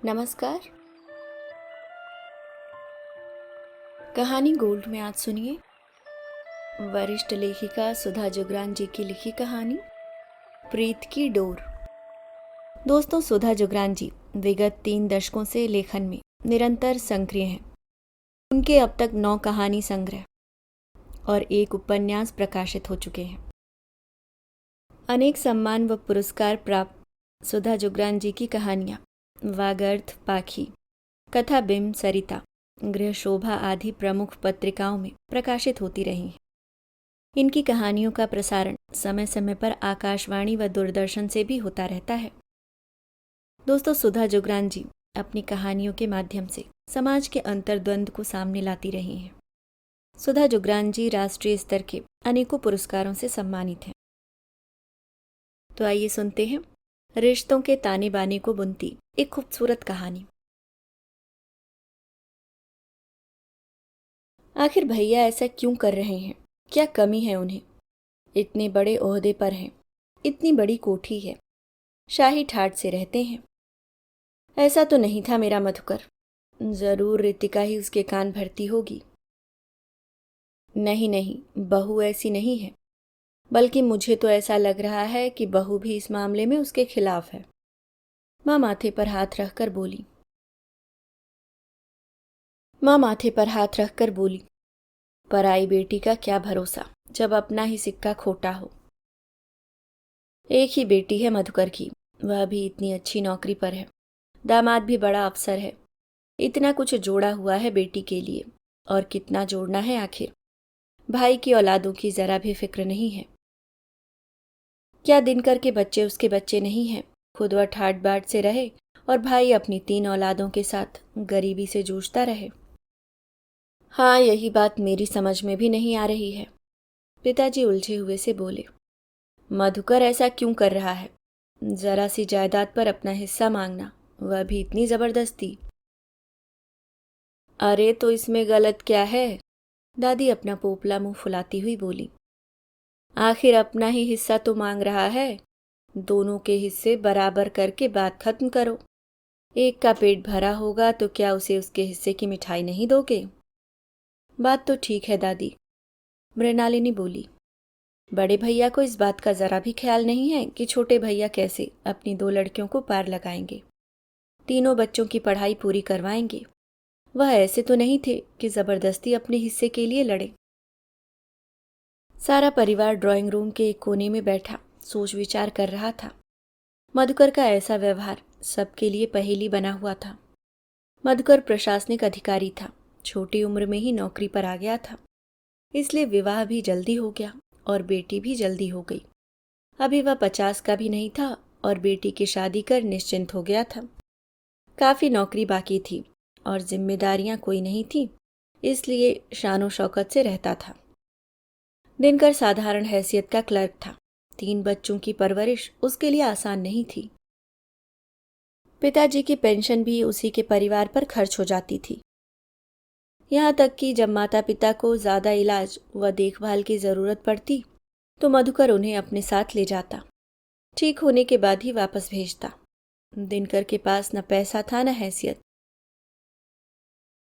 नमस्कार। कहानी गोल्ड में आज सुनिए वरिष्ठ लेखिका सुधा जुगरान जी की लिखी कहानी प्रीत की डोर। दोस्तों, सुधा जुगरान जी विगत 3 दशकों से लेखन में निरंतर सक्रिय हैं। उनके अब तक 9 कहानी संग्रह और 1 उपन्यास प्रकाशित हो चुके हैं। अनेक सम्मान व पुरस्कार प्राप्त सुधा जुगरान जी की कहानियां वागर्थ, पाखी, कथा बिंब, सरिता, गृह शोभा आदि प्रमुख पत्रिकाओं में प्रकाशित होती रही हैं। इनकी कहानियों का प्रसारण समय समय पर आकाशवाणी व दूरदर्शन से भी होता रहता है। दोस्तों, सुधा जुगरान जी अपनी कहानियों के माध्यम से समाज के अंतर्द्वंद को सामने लाती रही हैं। सुधा जुगरान जी राष्ट्रीय स्तर के अनेकों पुरस्कारों से सम्मानित हैं। तो आइए सुनते हैं रिश्तों के ताने बाने को बुनती एक खूबसूरत कहानी। आखिर भैया ऐसा क्यों कर रहे हैं? क्या कमी है उन्हें? इतने बड़े ओहदे पर हैं, इतनी बड़ी कोठी है, शाही ठाट से रहते हैं। ऐसा तो नहीं था मेरा मधुकर। जरूर रितिका ही उसके कान भरती होगी। नहीं नहीं, बहू ऐसी नहीं है, बल्कि मुझे तो ऐसा लग रहा है कि बहू भी इस मामले में उसके खिलाफ है। माँ माथे पर हाथ रखकर बोली। पराई बेटी का क्या भरोसा जब अपना ही सिक्का खोटा हो। एक ही बेटी है मधुकर की, वह भी इतनी अच्छी नौकरी पर है। दामाद भी बड़ा अफसर है। इतना कुछ जोड़ा हुआ है बेटी के लिए, और कितना जोड़ना है आखिर। भाई की औलादों की जरा भी फिक्र नहीं है। क्या दिनकर के बच्चे उसके बच्चे नहीं हैं? खुद वह ठाट बाट से रहे और भाई अपनी 3 औलादों के साथ गरीबी से जूझता रहे। हाँ, यही बात मेरी समझ में भी नहीं आ रही है। पिताजी उलझे हुए से बोले। मधुकर ऐसा क्यों कर रहा है? जरा सी जायदाद पर अपना हिस्सा मांगना, वह भी इतनी जबरदस्ती। अरे तो इसमें गलत क्या है? दादी अपना पोपला मुंह फुलाती हुई बोली। आखिर अपना ही हिस्सा तो मांग रहा है। दोनों के हिस्से बराबर करके बात खत्म करो। एक का पेट भरा होगा तो क्या उसे उसके हिस्से की मिठाई नहीं दोगे? बात तो ठीक है दादी, मृणालिनी बोली। बड़े भैया को इस बात का जरा भी ख्याल नहीं है कि छोटे भैया कैसे अपनी 2 लड़कियों को पार लगाएंगे, तीनों बच्चों की पढ़ाई पूरी करवाएंगे। वह ऐसे तो नहीं थे कि जबरदस्ती अपने हिस्से के लिए लड़े। सारा परिवार ड्राइंग रूम के एक कोने में बैठा सोच विचार कर रहा था। मधुकर का ऐसा व्यवहार सबके लिए पहेली बना हुआ था। मधुकर प्रशासनिक अधिकारी था, छोटी उम्र में ही नौकरी पर आ गया था, इसलिए विवाह भी जल्दी हो गया और बेटी भी जल्दी हो गई। अभी वह 50 का भी नहीं था और बेटी की शादी कर निश्चिंत हो गया था। काफी नौकरी बाकी थी और जिम्मेदारियां कोई नहीं थी, इसलिए शानो शौकत से रहता था। दिनकर साधारण हैसियत का क्लर्क था। 3 बच्चों की परवरिश उसके लिए आसान नहीं थी। पिताजी की पेंशन भी उसी के परिवार पर खर्च हो जाती थी। यहाँ तक कि जब माता पिता को ज्यादा इलाज व देखभाल की जरूरत पड़ती तो मधुकर उन्हें अपने साथ ले जाता। ठीक होने के बाद ही वापस भेजता। दिनकर के पास न पैसा था न हैसियत।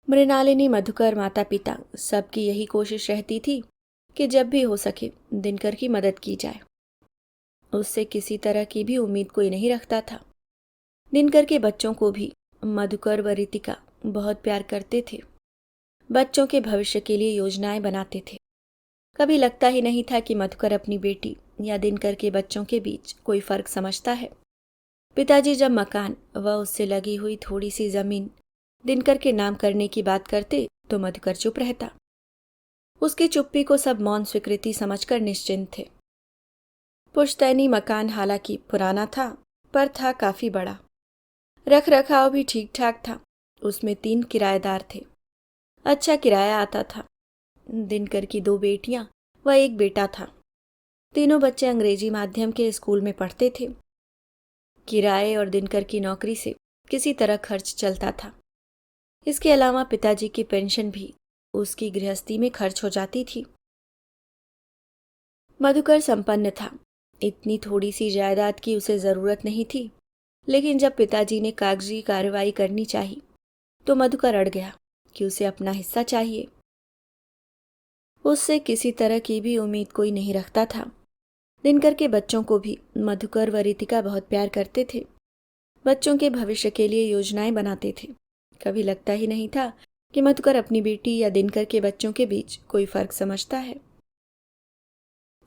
मृणालिनी, मधुकर, माता पिता सबकी यही कोशिश रहती थी कि जब भी हो सके दिनकर की मदद की जाए। उससे किसी तरह की भी उम्मीद कोई नहीं रखता था। दिनकर के बच्चों को भी मधुकर व रितिका बहुत प्यार करते थे। बच्चों के भविष्य के लिए योजनाएं बनाते थे। कभी लगता ही नहीं था कि मधुकर अपनी बेटी या दिनकर के बच्चों के बीच कोई फर्क समझता है। पिताजी जब मकान व उससे लगी हुई थोड़ी सी जमीन दिनकर के नाम करने की बात करते तो मधुकर चुप रहता। उसकी चुप्पी को सब मौन स्वीकृति समझकर निश्चिंत थे। पुश्तैनी मकान हालांकि पुराना था, पर था काफी बड़ा। रख रखाव भी ठीक ठाक था। उसमें 3 किराएदार थे। अच्छा किराया आता था। दिनकर की 2 बेटियां व 1 बेटा था। तीनों बच्चे अंग्रेजी माध्यम के स्कूल में पढ़ते थे। किराए और दिनकर की नौकरी से किसी तरह खर्च चलता था। इसके अलावा पिताजी की पेंशन भी उसकी गृहस्थी में खर्च हो जाती थी। मधुकर संपन्न था। इतनी थोड़ी सी जायदाद की उसे जरूरत नहीं थी। लेकिन जब पिताजी ने कागजी कार्रवाई करनी चाही तो मधुकर अड़ गया कि उसे अपना हिस्सा चाहिए। उससे किसी तरह की भी उम्मीद कोई नहीं रखता था। दिनकर के बच्चों को भी मधुकर व रितिका बहुत प्यार करते थे। बच्चों के भविष्य के लिए योजनाएं बनाते थे। कभी लगता ही नहीं था कि मधुकर अपनी बेटी या दिनकर के बच्चों के बीच कोई फर्क समझता है।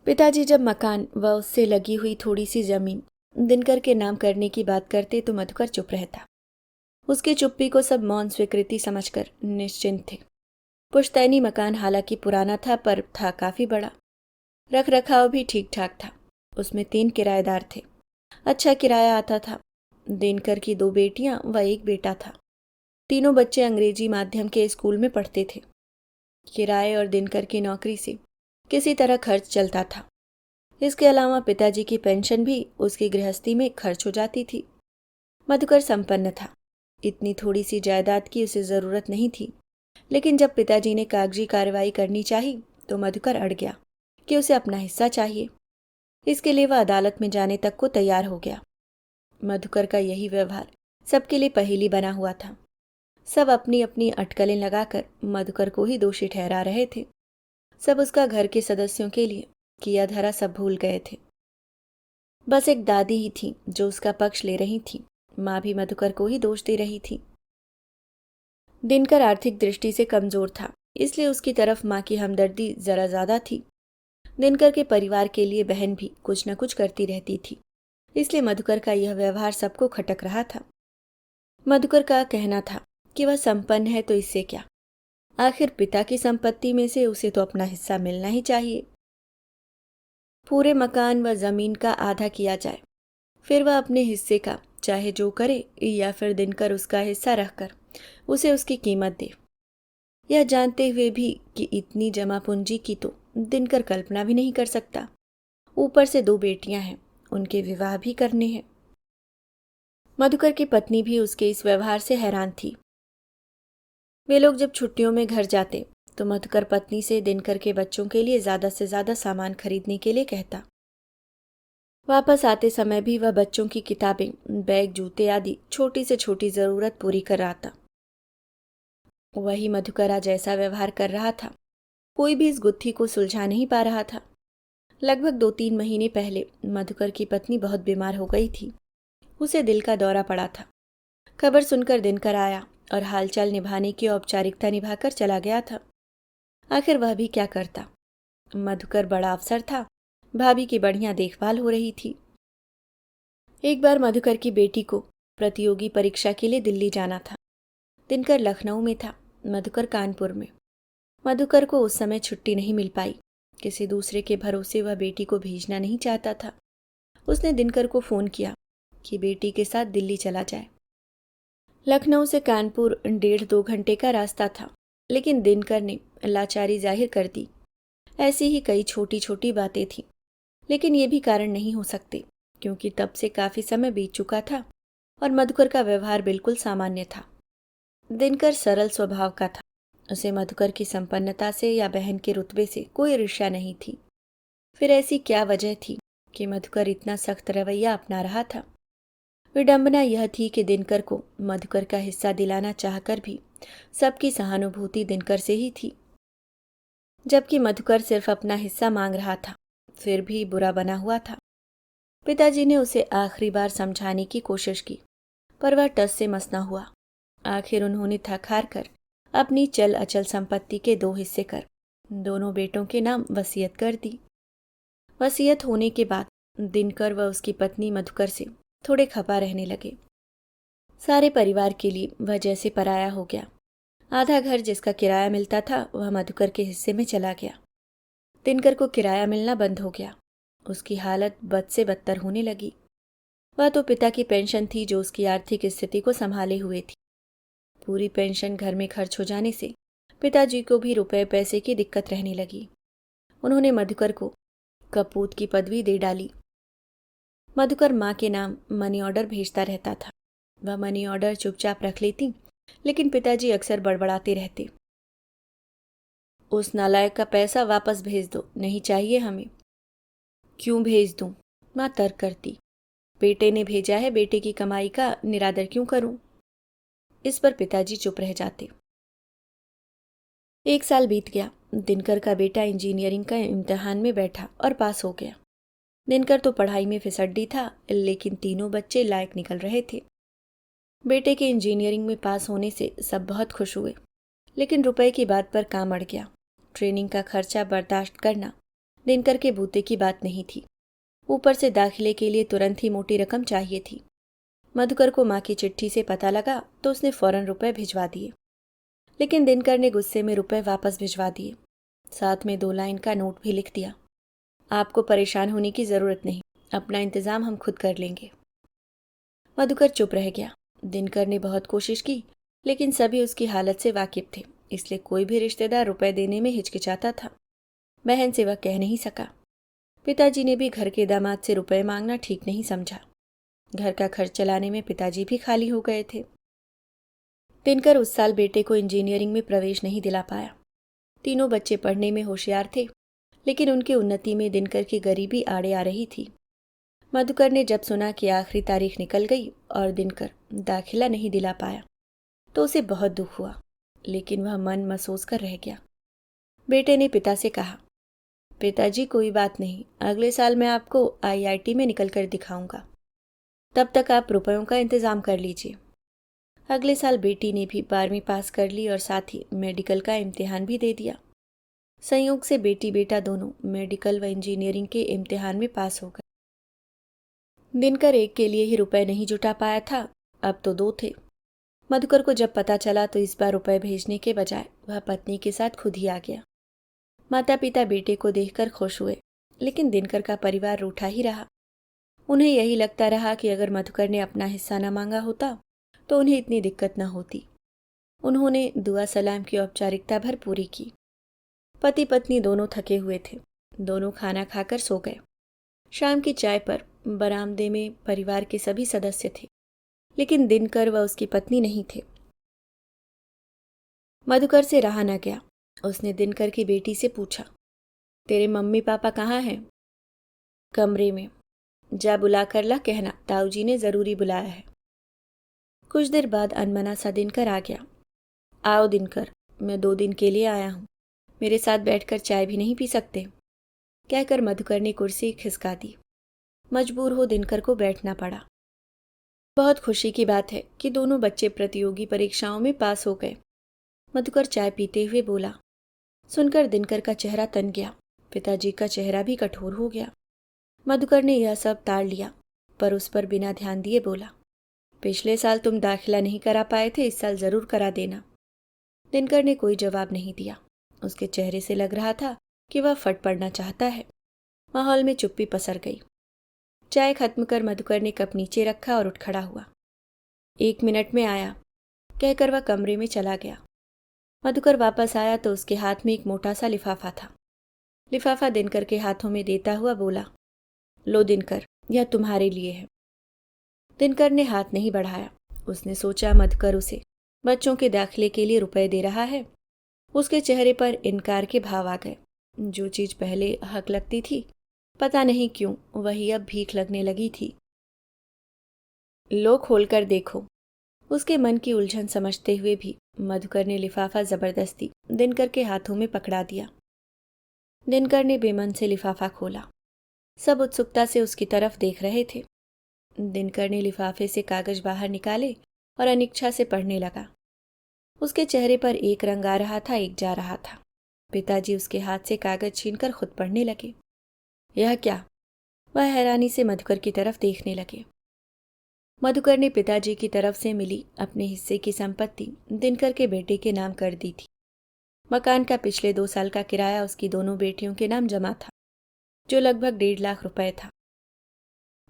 पिताजी जब मकान व उससे लगी हुई थोड़ी सी जमीन दिनकर के नाम करने की बात करते तो मधुकर चुप रहता। उसकी चुप्पी को सब मौन स्वीकृति समझकर निश्चिंत थे। पुश्तैनी मकान हालांकि पुराना था पर था काफी बड़ा। रख रखाव भी ठीक ठाक था। उसमें 3 किराएदार थे। अच्छा किराया आता था। दिनकर की 2 बेटियां व 1 बेटा था। तीनों बच्चे अंग्रेजी माध्यम के स्कूल में पढ़ते थे। किराए और दिनकर की नौकरी से किसी तरह खर्च चलता था। इसके अलावा पिताजी की पेंशन भी उसकी गृहस्थी में खर्च हो जाती थी। मधुकर संपन्न था। इतनी थोड़ी सी जायदाद की उसे जरूरत नहीं थी। लेकिन जब पिताजी ने कागजी कार्रवाई करनी चाही तो मधुकर अड़ गया कि उसे अपना हिस्सा चाहिए। इसके लिए वह अदालत में जाने तक को तैयार हो गया। मधुकर का यही व्यवहार सबके लिए पहेली बना हुआ था। सब अपनी अपनी अटकलें लगाकर मधुकर को ही दोषी ठहरा रहे थे। सब उसका घर के सदस्यों के लिए किया धरा सब भूल गए थे। बस एक दादी ही थी जो उसका पक्ष ले रही थी। माँ भी मधुकर को ही दोष दे रही थी। दिनकर आर्थिक दृष्टि से कमजोर था, इसलिए उसकी तरफ माँ की हमदर्दी जरा ज्यादा थी। दिनकर के परिवार के लिए बहन भी कुछ न कुछ करती रहती थी, इसलिए मधुकर का यह व्यवहार सबको खटक रहा था। मधुकर का कहना था कि वह संपन्न है तो इससे क्या, आखिर पिता की संपत्ति में से उसे तो अपना हिस्सा मिलना ही चाहिए। पूरे मकान व जमीन का आधा किया जाए, फिर वह अपने हिस्से का चाहे जो करे, या फिर दिनकर उसका हिस्सा रखकर उसे उसकी कीमत दे। यह जानते हुए भी कि इतनी जमा पूंजी की तो दिनकर कल्पना भी नहीं कर सकता। ऊपर से 2 बेटियां हैं, उनके विवाह भी करने हैं। मधुकर की पत्नी भी उसके इस व्यवहार से हैरान थी। वे लोग जब छुट्टियों में घर जाते तो मधुकर पत्नी से दिनकर के बच्चों के लिए ज्यादा से ज्यादा सामान खरीदने के लिए कहता। वापस आते समय भी वह बच्चों की किताबें, बैग, जूते आदि छोटी से छोटी जरूरत पूरी कराता। वही मधुकर आज ऐसा व्यवहार कर रहा था। कोई भी इस गुत्थी को सुलझा नहीं पा रहा था। लगभग 2-3 महीने पहले मधुकर की पत्नी बहुत बीमार हो गई थी। उसे दिल का दौरा पड़ा था। खबर सुनकर दिनकर आया और हालचाल निभाने की औपचारिकता निभाकर चला गया था। आखिर वह भी क्या करता। मधुकर बड़ा अफसर था। भाभी की बढ़िया देखभाल हो रही थी। एक बार मधुकर की बेटी को प्रतियोगी परीक्षा के लिए दिल्ली जाना था। दिनकर लखनऊ में था, मधुकर कानपुर में। मधुकर को उस समय छुट्टी नहीं मिल पाई। किसी दूसरे के भरोसे वह बेटी को भेजना नहीं चाहता था। उसने दिनकर को फोन किया कि बेटी के साथ दिल्ली चला जाए। लखनऊ से कानपुर 1.5-2 घंटे का रास्ता था, लेकिन दिनकर ने लाचारी जाहिर कर दी। ऐसी ही कई छोटी छोटी बातें थीं, लेकिन ये भी कारण नहीं हो सकते, क्योंकि तब से काफी समय बीत चुका था और मधुकर का व्यवहार बिल्कुल सामान्य था। दिनकर सरल स्वभाव का था। उसे मधुकर की संपन्नता से या बहन के रुतबे से कोई ईर्ष्या नहीं थी। फिर ऐसी क्या वजह थी कि मधुकर इतना सख्त रवैया अपना रहा था। विडंबना यह थी कि दिनकर को मधुकर का हिस्सा दिलाना चाहकर भी सबकी सहानुभूति दिनकर से ही थी, जबकि मधुकर सिर्फ अपना हिस्सा मांग रहा था, फिर भी बुरा बना हुआ था। पिताजी ने उसे आखिरी बार समझाने की कोशिश की, पर वह टस से मस न हुआ। आखिर उन्होंने थक हार कर अपनी चल अचल संपत्ति के 2 हिस्से कर दोनों बेटों के नाम वसीयत कर दी। वसीयत होने के बाद दिनकर व उसकी पत्नी मधुकर से थोड़े खपा रहने लगे। सारे परिवार के लिए वह जैसे पराया हो गया। आधा घर जिसका किराया मिलता था वह मधुकर के हिस्से में चला गया। दिनकर को किराया मिलना बंद हो गया। उसकी हालत बद से बदतर होने लगी। वह तो पिता की पेंशन थी जो उसकी आर्थिक स्थिति को संभाले हुए थी। पूरी पेंशन घर में खर्च हो जाने से पिताजी को भी रुपए पैसे की दिक्कत रहने लगी। उन्होंने मधुकर को कपूत की पदवी दे डाली। मधुकर माँ के नाम मनी ऑर्डर भेजता रहता था। वह मनी ऑर्डर चुपचाप रख लेती, लेकिन पिताजी अक्सर बड़बड़ाते रहते। उस नालायक का पैसा वापस भेज दो, नहीं चाहिए हमें। क्यों भेज दूं? माँ तर्क करती। बेटे ने भेजा है, बेटे की कमाई का निरादर क्यों करूं? इस पर पिताजी चुप रह जाते। 1 साल बीत गया। दिनकर का बेटा इंजीनियरिंग का इम्तिहान में बैठा और पास हो गया। दिनकर तो पढ़ाई में फिसड्डी था, लेकिन तीनों बच्चे लायक निकल रहे थे। बेटे के इंजीनियरिंग में पास होने से सब बहुत खुश हुए, लेकिन रुपए की बात पर काम अड़ गया। ट्रेनिंग का खर्चा बर्दाश्त करना दिनकर के बूते की बात नहीं थी। ऊपर से दाखिले के लिए तुरंत ही मोटी रकम चाहिए थी। मधुकर को माँ की चिट्ठी से पता लगा तो उसने फौरन रुपए भिजवा दिए, लेकिन दिनकर ने गुस्से में रुपए वापस भिजवा दिए। साथ में 2 लाइन का नोट भी लिख दिया, आपको परेशान होने की जरूरत नहीं, अपना इंतजाम हम खुद कर लेंगे। मधुकर चुप रह गया। दिनकर ने बहुत कोशिश की, लेकिन सभी उसकी हालत से वाकिफ थे, इसलिए कोई भी रिश्तेदार रुपए देने में हिचकिचाता था। बहन से वह कह नहीं सका। पिताजी ने भी घर के दामाद से रुपए मांगना ठीक नहीं समझा। घर का खर्च चलाने में पिताजी भी खाली हो गए थे। दिनकर उस साल बेटे को इंजीनियरिंग में प्रवेश नहीं दिला पाया। तीनों बच्चे पढ़ने में होशियार थे, लेकिन उनकी उन्नति में दिनकर की गरीबी आड़े आ रही थी। मधुकर ने जब सुना कि आखिरी तारीख निकल गई और दिनकर दाखिला नहीं दिला पाया तो उसे बहुत दुख हुआ, लेकिन वह मन महसूस कर रह गया। बेटे ने पिता से कहा, पिताजी कोई बात नहीं, अगले साल मैं आपको आईआईटी में निकल कर दिखाऊंगा, तब तक आप रुपयों का इंतजाम कर लीजिए। अगले साल बेटी ने भी 12वीं पास कर ली और साथ ही मेडिकल का इम्तिहान भी दे दिया। संयोग से बेटी बेटा दोनों मेडिकल व इंजीनियरिंग के इम्तिहान में पास हो गए। दिनकर एक के लिए ही रुपए नहीं जुटा पाया था, अब तो 2 थे। मधुकर को जब पता चला तो इस बार रुपए भेजने के बजाय वह पत्नी के साथ खुद ही आ गया। माता पिता बेटे को देखकर खुश हुए, लेकिन दिनकर का परिवार रूठा ही रहा। उन्हें यही लगता रहा कि अगर मधुकर ने अपना हिस्सा न मांगा होता तो उन्हें इतनी दिक्कत न होती। उन्होंने दुआ सलाम की औपचारिकता भर पूरी की। पति पत्नी दोनों थके हुए थे। दोनों खाना खाकर सो गए। शाम की चाय पर बरामदे में परिवार के सभी सदस्य थे, लेकिन दिनकर व उसकी पत्नी नहीं थे। मधुकर से रहा न गया। उसने दिनकर की बेटी से पूछा, तेरे मम्मी पापा कहाँ हैं? कमरे में। जा बुला कर ला, कहना ताऊजी ने जरूरी बुलाया है। कुछ देर बाद अनमना सा दिनकर आ गया। आओ दिनकर, मैं 2 दिन के लिए आया हूँ, मेरे साथ बैठकर चाय भी नहीं पी सकते? कहकर मधुकर ने कुर्सी खिसका दी। मजबूर हो दिनकर को बैठना पड़ा। बहुत खुशी की बात है कि दोनों बच्चे प्रतियोगी परीक्षाओं में पास हो गए। मधुकर चाय पीते हुए बोला। सुनकर दिनकर का चेहरा तन गया। पिताजी का चेहरा भी कठोर हो गया। मधुकर ने यह सब ताड़ लिया, पर उस पर बिना ध्यान दिए बोला, पिछले साल तुम दाखिला नहीं करा पाए थे, इस साल जरूर करा देना। दिनकर ने कोई जवाब नहीं दिया। उसके चेहरे से लग रहा था कि वह फट पड़ना चाहता है। माहौल में चुप्पी पसर गई। चाय खत्म कर मधुकर ने कप नीचे रखा और उठ खड़ा हुआ। 1 मिनट में आया, कहकर वह कमरे में चला गया। मधुकर वापस आया तो उसके हाथ में एक मोटा सा लिफाफा था। लिफाफा दिनकर के हाथों में देता हुआ बोला, लो दिनकर, यह तुम्हारे लिए है। दिनकर ने हाथ नहीं बढ़ाया। उसने सोचा मधुकर उसे बच्चों के दाखिले के लिए रुपए दे रहा है। उसके चेहरे पर इनकार के भाव आ गए। जो चीज पहले हक लगती थी, पता नहीं क्यों वही अब भीख लगने लगी थी। लो खोल कर देखो। उसके मन की उलझन समझते हुए भी मधुकर ने लिफाफा जबरदस्ती दिनकर के हाथों में पकड़ा दिया। दिनकर ने बेमन से लिफाफा खोला। सब उत्सुकता से उसकी तरफ देख रहे थे। दिनकर ने लिफाफे से कागज बाहर निकाले और अनिच्छा से पढ़ने लगा। उसके चेहरे पर एक रंग आ रहा था, एक जा रहा था। पिताजी उसके हाथ से कागज छीनकर खुद पढ़ने लगे। यह क्या? वह हैरानी से मधुकर की तरफ देखने लगे। मधुकर ने पिताजी की तरफ से मिली अपने हिस्से की संपत्ति दिनकर के बेटे के नाम कर दी थी। मकान का पिछले 2 साल का किराया उसकी दोनों बेटियों के नाम जमा था, जो लगभग 1.5 लाख रुपए था।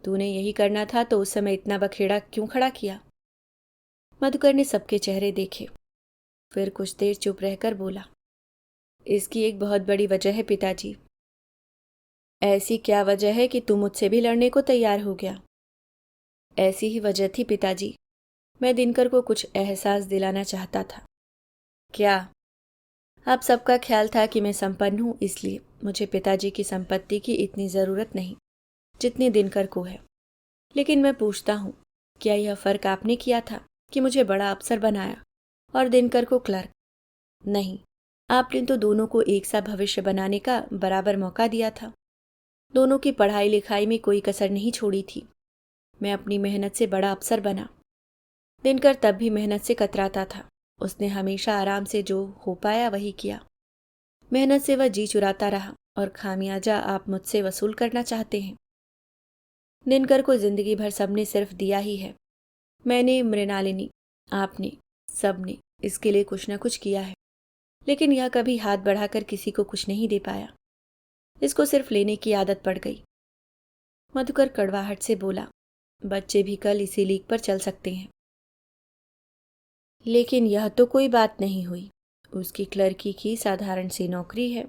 तूने यही करना था तो उस समय इतना बखेड़ा क्यों खड़ा किया? मधुकर ने सबके चेहरे देखे, फिर कुछ देर चुप रहकर बोला, इसकी एक बहुत बड़ी वजह है पिताजी। ऐसी क्या वजह है कि तू मुझसे भी लड़ने को तैयार हो गया? ऐसी ही वजह थी पिताजी, मैं दिनकर को कुछ एहसास दिलाना चाहता था। क्या? आप सबका ख्याल था कि मैं संपन्न हूँ, इसलिए मुझे पिताजी की संपत्ति की इतनी ज़रूरत नहीं जितनी दिनकर को है। लेकिन मैं पूछता हूँ, क्या यह फर्क आपने किया था कि मुझे बड़ा अफसर बनाया और दिनकर को क्लर्क? नहीं, आपने तो दोनों को एक सा भविष्य बनाने का बराबर मौका दिया था। दोनों की पढ़ाई लिखाई में कोई कसर नहीं छोड़ी थी। मैं अपनी मेहनत से बड़ा अफसर बना। दिनकर तब भी मेहनत से कतराता था। उसने हमेशा आराम से जो हो पाया वही किया। मेहनत से वह जी चुराता रहा और खामियाजा आप मुझसे वसूल करना चाहते हैं। दिनकर को जिंदगी भर सबने सिर्फ दिया ही है। मैंने, मृणालिनी, आपने, सबने इसके लिए कुछ न कुछ किया है, लेकिन यह कभी हाथ बढ़ाकर किसी को कुछ नहीं दे पाया। इसको सिर्फ लेने की आदत पड़ गई। मधुकर कड़वाहट से बोला, बच्चे भी कल इसी लीक पर चल सकते हैं। लेकिन यह तो कोई बात नहीं हुई। उसकी क्लर्की की साधारण सी नौकरी है।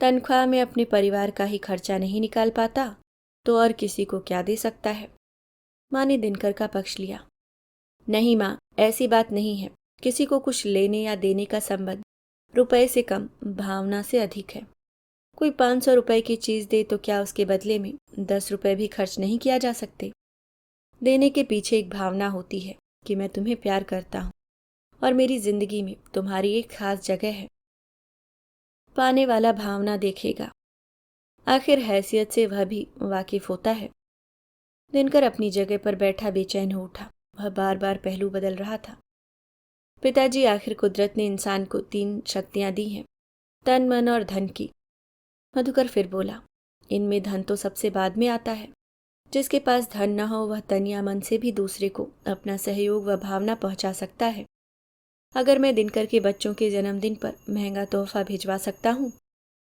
तनख्वाह में अपने परिवार का ही खर्चा नहीं निकाल पाता तो और किसी को क्या दे सकता है। माँ ने दिनकर का पक्ष लिया। नहीं माँ, ऐसी बात नहीं है। किसी को कुछ लेने या देने का संबंध रुपए से कम, भावना से अधिक है। कोई 500 रुपए की चीज दे तो क्या उसके बदले में 10 रुपए भी खर्च नहीं किया जा सकते? देने के पीछे एक भावना होती है कि मैं तुम्हें प्यार करता हूँ और मेरी जिंदगी में तुम्हारी एक खास जगह है। पाने वाला भावना देखेगा, आखिर हैसियत से वह भी वाकिफ होता है। दिनकर अपनी जगह पर बैठा बेचैन हो उठा। वह बार बार पहलू बदल रहा था। पिताजी, आखिर कुदरत ने इंसान को 3 शक्तियां दी हैं, तन, मन और धन की। मधुकर फिर बोला, इनमें धन तो सबसे बाद में आता है। जिसके पास धन न हो वह तन या मन से भी दूसरे को अपना सहयोग व भावना पहुंचा सकता है। अगर मैं दिनकर के बच्चों के जन्मदिन पर महंगा तोहफा भिजवा सकता हूँ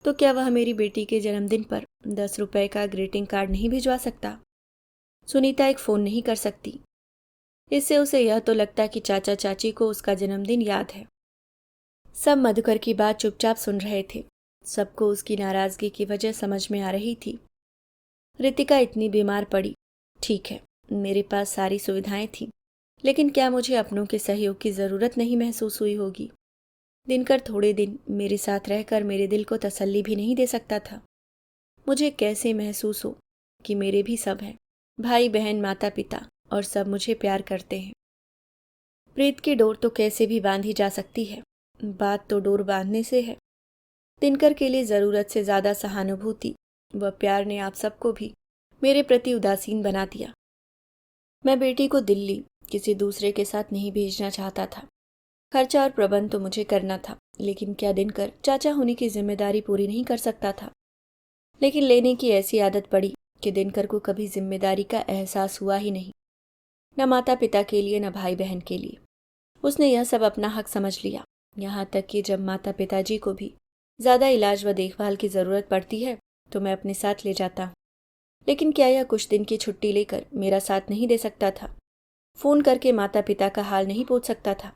तो क्या वह मेरी बेटी के जन्मदिन पर 10 रुपए का ग्रीटिंग कार्ड नहीं भिजवा सकता? सुनीता एक फोन नहीं कर सकती। इससे उसे यह तो लगता कि चाचा चाची को उसका जन्मदिन याद है। सब मधुकर की बात चुपचाप सुन रहे थे। सबको उसकी नाराजगी की वजह समझ में आ रही थी। रितिका इतनी बीमार पड़ी, ठीक है, मेरे पास सारी सुविधाएं थीं, लेकिन क्या मुझे अपनों के सहयोग की जरूरत नहीं महसूस हुई होगी? दिनकर थोड़े दिन मेरे साथ रहकर मेरे दिल को तसल्ली भी नहीं दे सकता था। मुझे कैसे महसूस हो कि मेरे भी सब हैं, भाई बहन, माता पिता, और सब मुझे प्यार करते हैं। प्रीत की डोर तो कैसे भी बांधी जा सकती है, बात तो डोर बांधने से है। दिनकर के लिए जरूरत से ज्यादा सहानुभूति व प्यार ने आप सबको भी मेरे प्रति उदासीन बना दिया। मैं बेटी को दिल्ली किसी दूसरे के साथ नहीं भेजना चाहता था। खर्चा और प्रबंध तो मुझे करना था, लेकिन क्या दिनकर चाचा होने की जिम्मेदारी पूरी नहीं कर सकता था? लेकिन लेने की ऐसी आदत पड़ी कि दिनकर को कभी जिम्मेदारी का एहसास हुआ ही नहीं, न माता पिता के लिए न भाई बहन के लिए। उसने यह सब अपना हक समझ लिया, यहाँ तक कि जब माता पिताजी को भी ज्यादा इलाज व देखभाल की जरूरत पड़ती है तो मैं अपने साथ ले जाता हूँ। लेकिन क्या यह कुछ दिन की छुट्टी लेकर मेरा साथ नहीं दे सकता था? फोन करके माता पिता का हाल नहीं पूछ सकता था?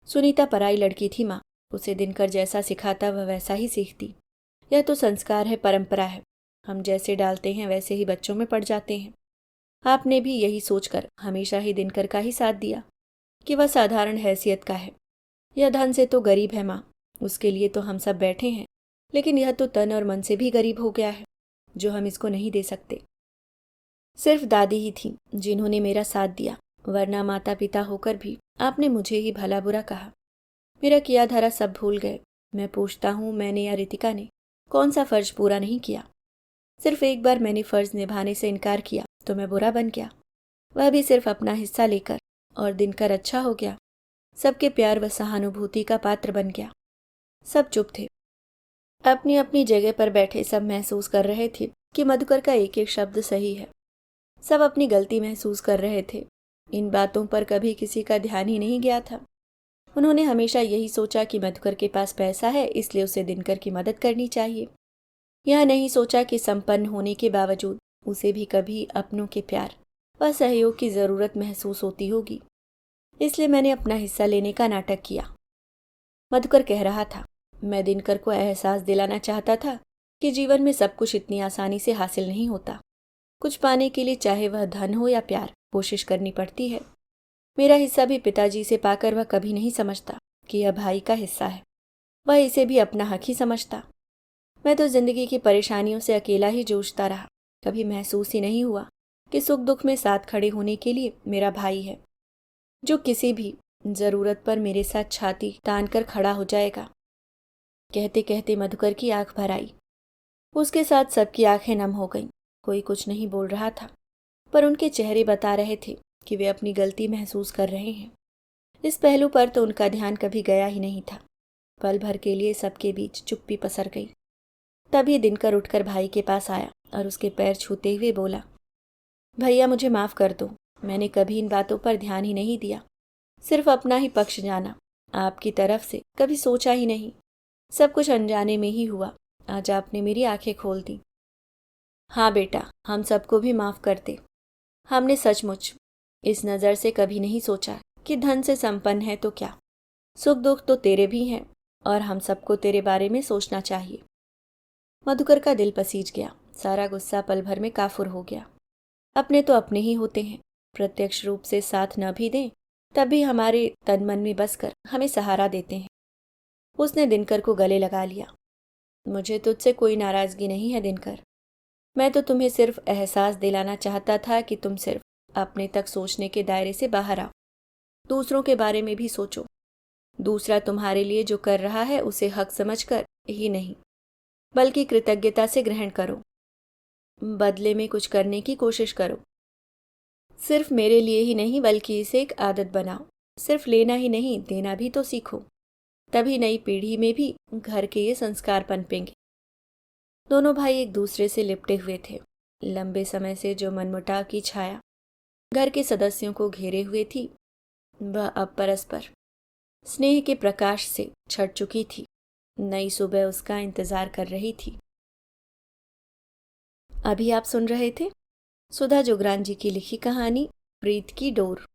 सुनीता पराई लड़की थी माँ, उसे दिनकर जैसा सिखाता वह वैसा ही सीखती। यह तो संस्कार है, परंपरा है। हम जैसे डालते हैं वैसे ही बच्चों में पड़ जाते हैं। आपने भी यही सोचकर हमेशा ही दिनकर का ही साथ दिया कि वह साधारण हैसियत का है। यह धन से तो गरीब है माँ, उसके लिए तो हम सब बैठे हैं, लेकिन यह तो तन और मन से भी गरीब हो गया है, जो हम इसको नहीं दे सकते। सिर्फ दादी ही थी जिन्होंने मेरा साथ दिया, वरना माता पिता होकर भी आपने मुझे ही भला बुरा कहा। मेरा किया धरा सब भूल गए। मैं पूछता हूँ, मैंने या रितिका ने कौन सा फर्ज पूरा नहीं किया? सिर्फ एक बार मैंने फर्ज निभाने से इनकार किया तो मैं बुरा बन गया, वह भी सिर्फ अपना हिस्सा लेकर, और दिनकर अच्छा हो गया, सबके प्यार व सहानुभूति का पात्र बन गया। सब चुप थे। अपनी अपनी जगह पर बैठे सब महसूस कर रहे थे कि मधुकर का एक एक शब्द सही है। सब अपनी गलती महसूस कर रहे थे। इन बातों पर कभी किसी का ध्यान ही नहीं गया था। उन्होंने हमेशा यही सोचा कि मधुकर के पास पैसा है, इसलिए उसे दिनकर की मदद करनी चाहिए। यह नहीं सोचा कि संपन्न होने के बावजूद उसे भी कभी अपनों के प्यार व सहयोग की जरूरत महसूस होती होगी। इसलिए मैंने अपना हिस्सा लेने का नाटक किया। मधुकर कह रहा था, मैं दिनकर को एहसास दिलाना चाहता था कि जीवन में सब कुछ इतनी आसानी से हासिल नहीं होता। कुछ पाने के लिए, चाहे वह धन हो या प्यार, कोशिश करनी पड़ती है। मेरा हिस्सा भी पिताजी से पाकर वह कभी नहीं समझता कि यह भाई का हिस्सा है, वह इसे भी अपना हक ही समझता। मैं तो जिंदगी की परेशानियों से अकेला ही जूझता रहा, कभी महसूस ही नहीं हुआ कि सुख दुख में साथ खड़े होने के लिए मेरा भाई है, जो किसी भी जरूरत पर मेरे साथ छाती तान कर खड़ा हो जाएगा। कहते कहते मधुकर की आंख भर आई। उसके साथ सबकी आंखें नम हो गईं। कोई कुछ नहीं बोल रहा था, पर उनके चेहरे बता रहे थे कि वे अपनी गलती महसूस कर रहे हैं। इस पहलू पर तो उनका ध्यान कभी गया ही नहीं था। पल भर के लिए सबके बीच चुप्पी पसर गई। तभी दिनकर उठकर भाई के पास आया और उसके पैर छूते हुए बोला, भैया मुझे माफ कर दो, मैंने कभी इन बातों पर ध्यान ही नहीं दिया, सिर्फ अपना ही पक्ष जाना, आपकी तरफ से कभी सोचा ही नहीं। सब कुछ अनजाने में ही हुआ। आज आपने मेरी आंखें खोल दी। हाँ बेटा, हम सबको भी माफ कर दे। हमने सचमुच इस नज़र से कभी नहीं सोचा कि धन से संपन्न है तो क्या, सुख दुख तो तेरे भी हैं और हम सबको तेरे बारे में सोचना चाहिए। मधुकर का दिल पसीज गया। सारा गुस्सा पल भर में काफुर हो गया। अपने तो अपने ही होते हैं, प्रत्यक्ष रूप से साथ न भी दें तब भी हमारे तन मन में बसकर हमें सहारा देते हैं। उसने दिनकर को गले लगा लिया। मुझे तुझसे कोई नाराजगी नहीं है दिनकर, मैं तो तुम्हें सिर्फ एहसास दिलाना चाहता था कि तुम सिर्फ अपने तक सोचने के दायरे से बाहर आओ, दूसरों के बारे में भी सोचो। दूसरा तुम्हारे लिए जो कर रहा है उसे हक समझकर ही नहीं, बल्कि कृतज्ञता से ग्रहण करो। बदले में कुछ करने की कोशिश करो। सिर्फ मेरे लिए ही नहीं बल्कि इसे एक आदत बनाओ। सिर्फ लेना ही नहीं, देना भी तो सीखो, तभी नई पीढ़ी में भी घर के ये संस्कार पनपेंगे। दोनों भाई एक दूसरे से लिपटे हुए थे। लंबे समय से जो मनमुटाव की छाया घर के सदस्यों को घेरे हुए थी, वह अब परस्पर स्नेह के प्रकाश से छट चुकी थी। नई सुबह उसका इंतजार कर रही थी। अभी आप सुन रहे थे सुधा जोगरान जी की लिखी कहानी प्रीत की डोर।